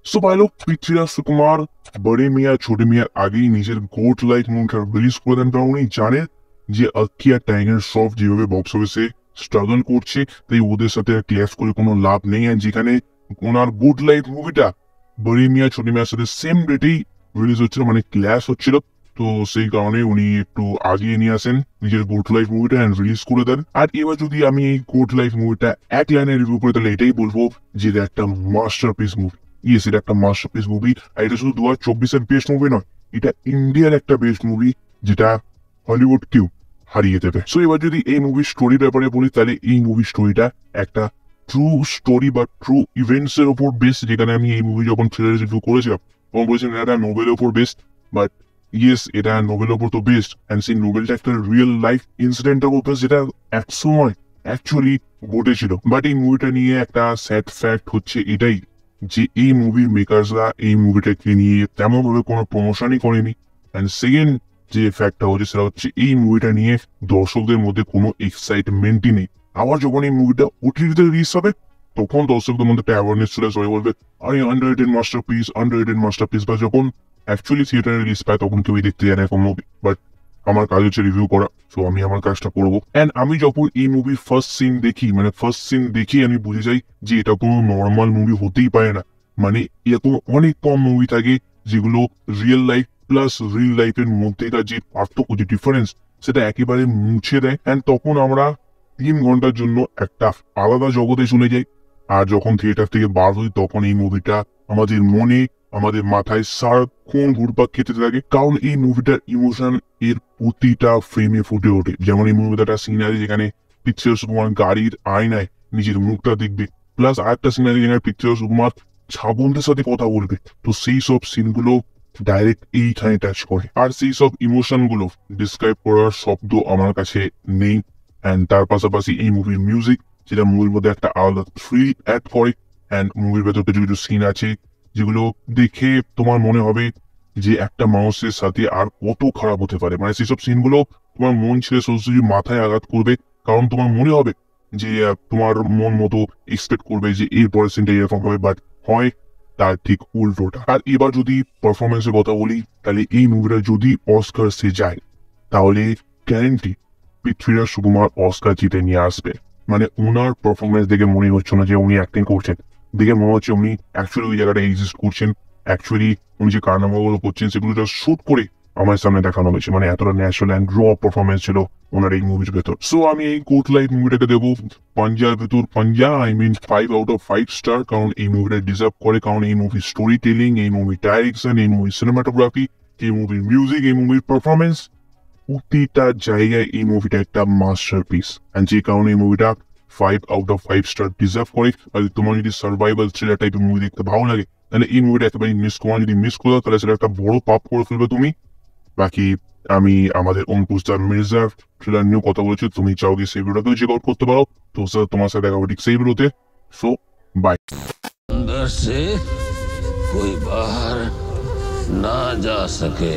सो भाई लोग पृथ्वीराज सुकुमार बड़े मियाँ छोटे মিয়ার আগেই নিজের গোট লাইক মুভিটা রিলিজ করে দেন, কারণ উনি জানেন যে আকিয়া টাইগার শ্রফ যেভাবে বক্স অফিসে স্ট্রাগল করছে, তাই ওদের সাথে ক্ল্যাশ করে কোনো লাভ নেই। আর যেখানে ওনার গুড লাইফ মুভিটা বড়ে মিয়াঁ ছোট মিয়ার সাথে সেম ডেটেই রিলিজ হচ্ছিল, মানে ক্ল্যাশ হচ্ছিল, তো সেই কারণে উনি একটু আগিয়ে নিয়ে আসেন নিজের গুড লাইফ মুভিটা এন্ড রিলিজ করে দেন। আর এবার যদি আমি এই গুড লাইফ মুভিটা এক লাইনে রিভিউ করে, তাহলে এটাই বলবো যে এটা একটা মাস্টারপিস মুভি। ইয়েস, এটা একটা মাস্টারপিস মুভি। আর এটা শুধু 2024-এর বেস্ট মুভি নয়, এটা ইন্ডিয়ার একটা বেস্ট মুভি যেটা হলিউড কেউ হারিয়ে দেবে। সো এবার যদি এই মুভির স্টোরির ব্যাপারে বলি, তাহলে এই মুভির স্টোরিটা একটা ট্রু স্টোরি বা ট্রু ইভেন্টস এর উপর বেস্ট। যেখানে আমি এই মুভি যখন ট্রেলার রিভিউ করেছিলাম তখন বলেছিলাম এটা নোবেলের উপর বেস্ট, বাট ইয়েস, এটা নোবেলের উপর তো বেস্ট, এন্ড সেই নোবেলটা একটা রিয়েল লাইফ ইনসিডেন্টের উপর যেটা এক সময় অ্যাকচুয়ালি ঘটেছিল। বাট এই মুভিটা নিয়ে একটা স্যাড ফ্যাক্ট হচ্ছে এটাই যে এই মুভির মেকার্সরা এই মুভিটাকে নিয়ে তেমন ভাবে কোনো প্রমোশনই করেনি। এন্ড সেকেন্ড যে ফ্যাক্টটা হচ্ছে সেটা হচ্ছে এই মুভিটা নিয়ে দর্শকদের মধ্যে কোনো এক্সাইটমেন্টই নেই। আবার যখন এই মুভিটা ওটিটিতে রিলিজ হবে তখন দর্শকদের মধ্যে একটা অ্যাওয়ারনেস চলে সবাই বলবে আরে আন্ডাররেটেড মাস্টারপিস, বা যখন অ্যাকচুয়ালি থিয়েটারে রিলিজ পায় তখন কেউই দেখতে যায় না এরকম মুভি। বাট আমার কাজ হচ্ছে রিভিউ করা, সো আমি আমার কাজটা করবো। এন্ড আমি যখন এই মুভির ফার্স্ট সিন দেখি আমি বুঝে যাই যে এটা কোনো নর্মাল মুভি হতেই পারে না। মানে এরকম অনেক কম মুভি থাকে যেগুলো রিয়েল লাইফ প্লাস রিয়েল লাইফের মধ্যেকার যে পার্থক্য, যে ডিফারেন্স, সেটা একেবারে মুছে দেয়। এন্ড তখন আমরা 3 ঘন্টার জন্য একটা আলাদা জগতে চলে যাই। আর যখন থিয়েটার থেকে বার হই তখন এই মুভিটা আমাদের মনে, আমাদের মাথায় সারাক্ষণ ঘুরপাক খেতে থাকে, কারণ এই মুভিটার ইমোশন এর প্রতিটা ফ্রেমে ফুটে ওঠে। যেমন এই মুভিতে একটা সিন আছে যেখানে পৃথ্বীরাজ সুকুমার গাড়ির আয়নায় নিজের মুখটা দেখবে, প্লাস আরেকটা সিন আছে যেখানে পৃথ্বীরাজ সুকুমার ছাগলদের সাথে কথা বলবে। তো সেই সব সিনগুলো ডাইরেক্ট এইখানে টাচ করে, আর সেই সব ইমোশন গুলো ডিসক্রাইব করার শব্দ আমার কাছে নেই। এন্ড তার পাশাপাশি এই মুভির মিউজিক, যেটা মুভির মধ্যে একটা আলাদা থ্রিল অ্যাড করে। এন্ড মুভির ভেতর কিছু কিছু সিন আছে যেগুলো দেখে তোমার মনে হবে যে একটা মানুষের সাথে আর কত খারাপ হতে পারে। মানে সেই সব সিনগুলো তোমার মন ছেড়ে সোজাসুজি মাথায় আঘাত করবে, কারণ তোমার মনে হবে যে তোমার মন মতো এক্সপেক্ট করবে যে এর পরের সিনটা এরকম হবে, বাট হয় তার ঠিক উল্টোটা। আর এবার যদি পারফরমেন্সের কথা বলি, তাহলে এই মুভিটা যদি অস্কার সে যায় তাহলে গ্যারেন্টি পৃথ্বীরাজ সুকুমার অস্কার জিতে নিয়ে আসবে। মানে ওনার পারফরমেন্স দেখে মনে হচ্ছে না যে উনি অ্যাক্টিং করছেন, দেখে মনে হচ্ছে উনি অ্যাকচুয়ালি ওই জায়গাটা এক্সিস্ট করছেন। অ্যাকচুয়ালি উনি যে কারনামাগুলো করছেন সেগুলো শুট করে আমার সামনে দেখানো হয়েছে। মানে এতটা ন্যাচারাল অ্যান্ড র পারফরমেন্স ছিল ওনার এই মুভির ভেতর। সো আমি এই গুড লাইফ মুভিটাকে দেবো পাঞ্জার ভেতর পাঞ্জা, I mean 5 out of 5 star, কারণ এই মুভিটা ডিজার্ভ করে। কারণ এই মুভির স্টোরি টেলিং, এই মুভির ডাইরেকশন, এই মুভির সিনেমাটোগ্রাফি, এই মুভির মিউজিক, এই মুভির পারফরমেন্স, প্রতিটা জায়গায় এই মুভিটা একটা মাস্টারপিস। এন্ড যে কারণে এই মুভিটা 5 আউট অফ 5 স্টার ডিজার্ভ করে। আর তোমার যদি সার্ভাইভাল থ্রিলার টাইপের মুভি দেখতে ভালো লাগে তাহলে এই মুভিটা একেবারে মিস করো। যদি মিস করো তাহলে সেটা একটা বড় পাপ করে ফেলবে তুমি। বাকি আমি আমাদের অঙ্কুশদার মির্জার থ্রিলার নিয়েও কথা বলেছি, তুমি চাও কি সেই ভিডিওটাকেও চেক আউট করতে পারো। তো স্যার তোমার সাথে দেখা হবে ঠিক সেই ভিডিওতে। So bye. अंदर से कोई बाहर ना जा सके।